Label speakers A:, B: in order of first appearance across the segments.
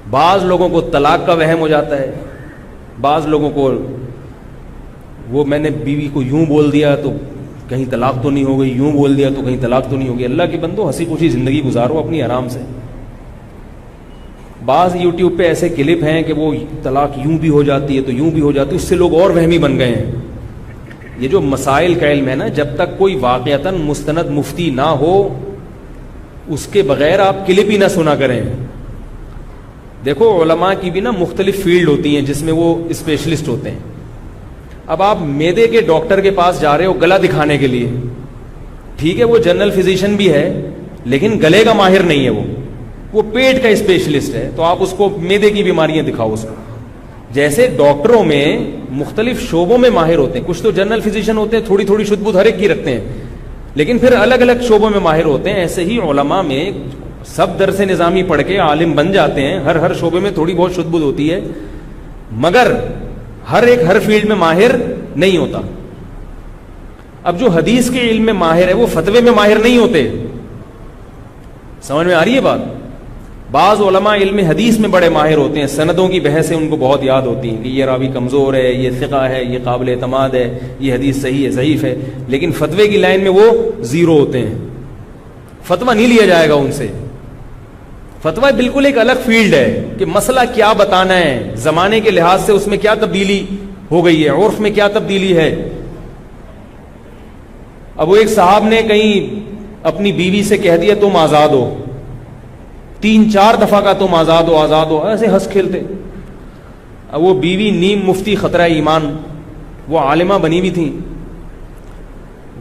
A: بعض لوگوں کو طلاق کا وہم ہو جاتا ہے، بعض لوگوں کو وہ میں نے بیوی کو یوں بول دیا تو کہیں طلاق تو نہیں ہو گئی، یوں بول دیا تو کہیں طلاق تو نہیں ہوگی۔ اللہ کے بندو ہنسی خوشی زندگی گزارو اپنی آرام سے۔ بعض یوٹیوب پہ ایسے کلپ ہیں کہ وہ طلاق یوں بھی ہو جاتی ہے تو یوں بھی ہو جاتی ہے، اس سے لوگ اور وہمی بن گئے ہیں۔ یہ جو مسائل کا علم ہے نا، جب تک کوئی واقعتاً مستند مفتی نہ ہو اس کے بغیر آپ کلپ ہی نہ سنا کریں۔ دیکھو علماء کی بھی نا مختلف فیلڈ ہوتی ہیں جس میں وہ اسپیشلسٹ ہوتے ہیں۔ اب آپ معدے کے ڈاکٹر کے پاس جا رہے ہو گلا دکھانے کے لیے، ٹھیک ہے وہ جنرل فزیشین بھی ہے لیکن گلے کا ماہر نہیں ہے، وہ پیٹ کا اسپیشلسٹ ہے، تو آپ اس کو معدے کی بیماریاں دکھاؤ اس کو۔ جیسے ڈاکٹروں میں مختلف شعبوں میں ماہر ہوتے ہیں، کچھ تو جنرل فزیشین ہوتے ہیں، تھوڑی تھوڑی شدھ بدھ ہر ایک کی رکھتے ہیں، لیکن پھر الگ الگ شعبوں میں ماہر ہوتے ہیں۔ ایسے ہی علماء میں سب درس نظامی پڑھ کے عالم بن جاتے ہیں، ہر شعبے میں تھوڑی بہت شدھ بدھ ہوتی ہے، مگر ہر فیلڈ میں ماہر نہیں ہوتا۔ اب جو حدیث کے علم میں ماہر ہے وہ فتوے میں ماہر نہیں ہوتے، سمجھ میں آ رہی ہے بات؟ بعض علماء علم حدیث میں بڑے ماہر ہوتے ہیں، سندوں کی بحثیں ان کو بہت یاد ہوتی ہیں کہ یہ راوی کمزور ہے، یہ ثقہ ہے، یہ قابل اعتماد ہے، یہ حدیث صحیح ہے ضعیف ہے، لیکن فتوے کی لائن میں وہ زیرو ہوتے ہیں، فتویٰ نہیں لیا جائے گا ان سے۔ فتویٰ بالکل ایک الگ فیلڈ ہے کہ مسئلہ کیا بتانا ہے، زمانے کے لحاظ سے اس میں کیا تبدیلی ہو گئی ہے، عرف میں کیا تبدیلی ہے۔ اب وہ ایک صاحب نے کہیں اپنی بیوی سے کہہ دیا تم آزاد ہو، 3-4 دفعہ کا تم آزاد ہو آزاد ہو، ایسے ہنس کھیلتے۔ اب وہ بیوی نیم مفتی خطرہ ایمان، وہ عالمہ بنی بھی تھیں،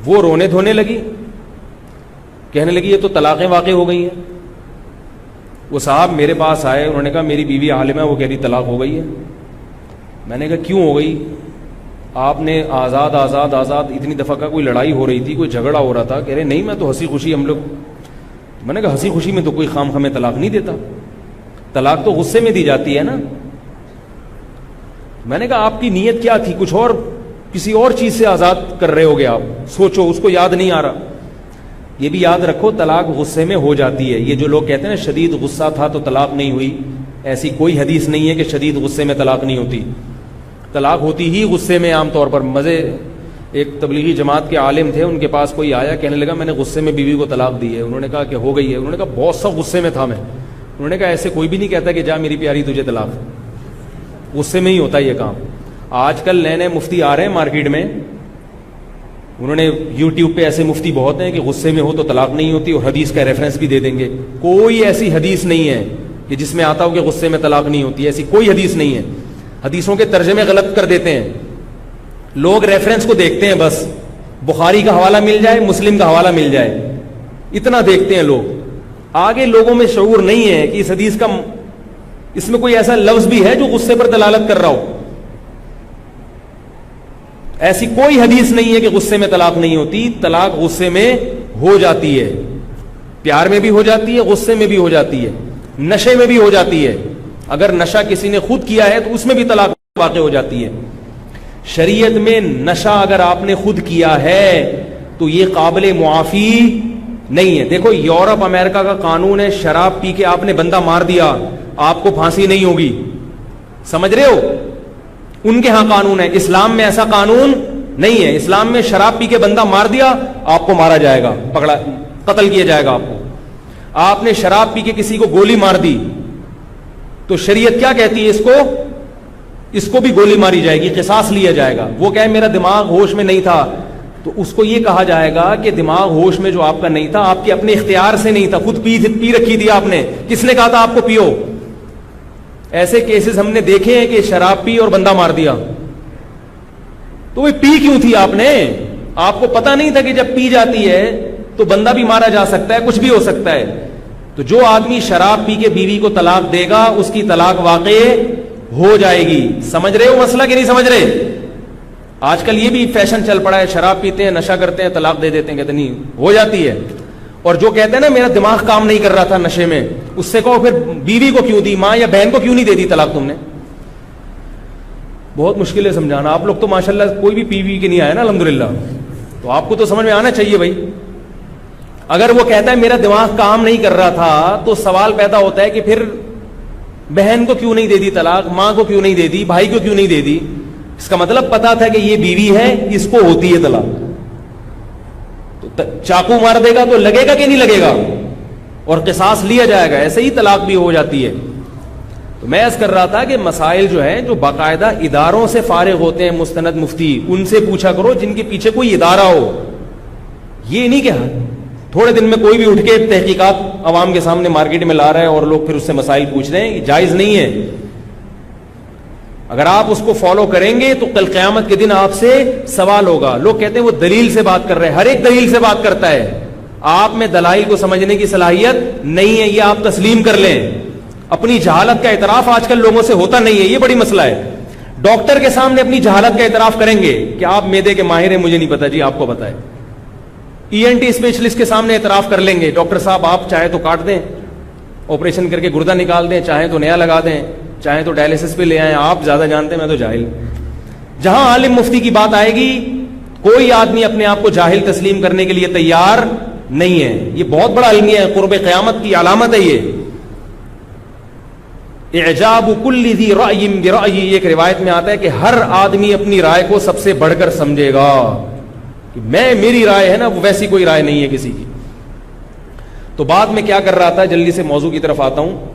A: وہ رونے دھونے لگی، کہنے لگی یہ تو طلاقیں واقع ہو گئی ہیں۔ وہ صاحب میرے پاس آئے، انہوں نے کہا میری بیوی عالمہ ہے، وہ کہہ رہی طلاق ہو گئی ہے۔ میں نے کہا کیوں ہو گئی؟ آپ نے آزاد آزاد آزاد اتنی دفعہ کا، کوئی لڑائی ہو رہی تھی، کوئی جھگڑا ہو رہا تھا؟ کہہ رہے نہیں میں تو ہنسی خوشی ہم لوگ۔ میں نے کہا ہنسی خوشی میں تو کوئی خام خامے طلاق نہیں دیتا، طلاق تو غصے میں دی جاتی ہے نا۔ میں نے کہا آپ کی نیت کیا تھی؟ کچھ اور کسی اور چیز سے آزاد کر رہے ہوگے آپ، سوچو، اس کو یاد نہیں آ رہا۔ یہ بھی یاد رکھو طلاق غصے میں ہو جاتی ہے۔ یہ جو لوگ کہتے ہیں نا شدید غصہ تھا تو طلاق نہیں ہوئی، ایسی کوئی حدیث نہیں ہے کہ شدید غصے میں طلاق نہیں ہوتی، طلاق ہوتی ہی غصے میں عام طور پر۔ مزے ایک تبلیغی جماعت کے عالم تھے، ان کے پاس کوئی آیا، کہنے لگا میں نے غصے میں بیوی کو طلاق دی ہے۔ انہوں نے کہا کہ ہو گئی ہے؟ انہوں نے کہا بہت سخت غصے میں تھا میں۔ انہوں نے کہا ایسے کوئی بھی نہیں کہتا کہ جا میری پیاری تجھے طلاق، غصے میں ہی ہوتا ہے یہ کام۔ آج کل نئے نئے مفتی آ رہے ہیں مارکیٹ میں، انہوں نے یوٹیوب پہ ایسے مفتی بہت ہیں کہ غصے میں ہو تو طلاق نہیں ہوتی، اور حدیث کا ریفرنس بھی دے دیں گے۔ کوئی ایسی حدیث نہیں ہے کہ جس میں آتا ہو کہ غصے میں طلاق نہیں ہوتی، ایسی کوئی حدیث نہیں ہے۔ حدیثوں کے ترجمے غلط کر دیتے ہیں لوگ، ریفرنس کو دیکھتے ہیں بس، بخاری کا حوالہ مل جائے، مسلم کا حوالہ مل جائے، اتنا دیکھتے ہیں لوگ۔ آگے لوگوں میں شعور نہیں ہے کہ اس حدیث کا، اس میں کوئی ایسا لفظ بھی ہے جو غصے پر دلالت کر رہا ہو۔ ایسی کوئی حدیث نہیں ہے کہ غصے میں طلاق نہیں ہوتی، طلاق غصے میں ہو جاتی ہے، پیار میں بھی ہو جاتی ہے، غصے میں بھی ہو جاتی ہے، نشے میں بھی ہو جاتی ہے۔ اگر نشہ کسی نے خود کیا ہے تو اس میں بھی طلاق واقع ہو جاتی ہے۔ شریعت میں نشہ اگر آپ نے خود کیا ہے تو یہ قابل معافی نہیں ہے۔ دیکھو یورپ امریکہ کا قانون ہے، شراب پی کے آپ نے بندہ مار دیا آپ کو پھانسی نہیں ہوگی، سمجھ رہے ہو؟ ان کے ہاں قانون ہے، اسلام میں ایسا قانون نہیں ہے۔ اسلام میں شراب پی کے بندہ مار دیا آپ کو مارا جائے گا، پکڑا قتل کیا جائے گا آپ کو۔ آپ نے شراب پی کے کسی کو گولی مار دی تو شریعت کیا کہتی ہے؟ اس کو بھی گولی ماری جائے گی، قصاص لیا جائے گا۔ وہ کہے میرا دماغ ہوش میں نہیں تھا تو اس کو یہ کہا جائے گا کہ دماغ ہوش میں جو آپ کا نہیں تھا، آپ کے اپنے اختیار سے نہیں تھا، خود پی رکھی تھی آپ نے، کس نے کہا تھا آپ کو پیو؟ ایسے کیسز ہم نے دیکھے ہیں کہ شراب پی اور بندہ مار دیا۔ تو وہ پی کیوں تھی آپ نے؟ آپ کو پتا نہیں تھا کہ جب پی جاتی ہے تو بندہ بھی مارا جا سکتا ہے، کچھ بھی ہو سکتا ہے۔ تو جو آدمی شراب پی کے بیوی کو طلاق دے گا اس کی طلاق واقع ہو جائے گی۔ سمجھ رہے ہو مسئلہ کہ نہیں سمجھ رہے؟ آج کل یہ بھی فیشن چل پڑا ہے، شراب پیتے ہیں، نشہ کرتے ہیں، طلاق دے دیتے ہیں، کہتے نہیں ہو جاتی ہے۔ اور جو کہتے ہیں نا میرا دماغ کام نہیں کر رہا تھا نشے میں، اس سے کہو پھر بیوی کو کیوں دی، ماں یا بہن کو کیوں نہیں دے دی طلاق تم نے؟ بہت مشکل ہے سمجھانا۔ آپ لوگ تو ماشاءاللہ کوئی بھی بیوی کے نہیں آیا نا الحمدللہ، تو آپ کو تو سمجھ میں آنا چاہیے بھائی۔ اگر وہ کہتا ہے میرا دماغ کام نہیں کر رہا تھا تو سوال پیدا ہوتا ہے کہ پھر بہن کو کیوں نہیں دے دی طلاق, ماں کو کیوں نہیں دے دی, بھائی کو کیوں نہیں دے دی؟ اس کا مطلب پتا تھا کہ یہ بیوی ہے, اس کو ہوتی ہے طلاق. تو چاقو مار دے گا تو لگے گا کہ نہیں لگے گا, اور قصاص لیا جائے گا. ایسے ہی طلاق بھی ہو جاتی ہے. تو میں عرض کر رہا تھا کہ مسائل جو ہیں, جو باقاعدہ اداروں سے فارغ ہوتے ہیں مستند مفتی, ان سے پوچھا کرو جن کے پیچھے کوئی ادارہ ہو. یہ نہیں کہ تھوڑے دن میں کوئی بھی اٹھ کے تحقیقات عوام کے سامنے مارکیٹ میں لا رہا ہے اور لوگ پھر اس سے مسائل پوچھ رہے ہیں. یہ جائز نہیں ہے. اگر آپ اس کو فالو کریں گے تو کل قیامت کے دن آپ سے سوال ہوگا. لوگ کہتے ہیں وہ دلیل سے بات کر رہے ہیں, ہر ایک دلیل سے بات کرتا ہے. آپ میں دلائل کو سمجھنے کی صلاحیت نہیں ہے, یہ آپ تسلیم کر لیں. اپنی جہالت کا اعتراف آج کل لوگوں سے ہوتا نہیں ہے, یہ بڑی مسئلہ ہے. ڈاکٹر کے سامنے اپنی جہالت کا اعتراف کریں گے کہ آپ معدے کے ماہر ہیں, مجھے نہیں پتا, جی آپ کو پتا ہے. ENT اسپیشلسٹ کے سامنے اعتراف کر لیں گے, ڈاکٹر صاحب آپ چاہے تو کاٹ دیں, آپریشن کر کے گردہ نکال دیں, چاہیں تو نیا لگا دیں, چاہیں تو ڈائلسس پہ لے آئیں, آپ زیادہ جانتے ہیں, میں تو جاہل. جہاں عالم مفتی کی بات آئے گی, کوئی آدمی اپنے آپ کو جاہل تسلیم کرنے کے لیے تیار نہیں ہے. یہ بہت بڑا المیہ ہے, قرب قیامت کی علامت ہے. یہ اعجاب کل ذی رأی برأی, ایک روایت میں آتا ہے کہ ہر آدمی اپنی رائے کو سب سے بڑھ کر سمجھے گا. کہ میری رائے ہے نا, وہ ویسی کوئی رائے نہیں ہے کسی کی. تو بعد میں کیا کر رہا تھا, جلدی سے موضوع کی طرف آتا ہوں.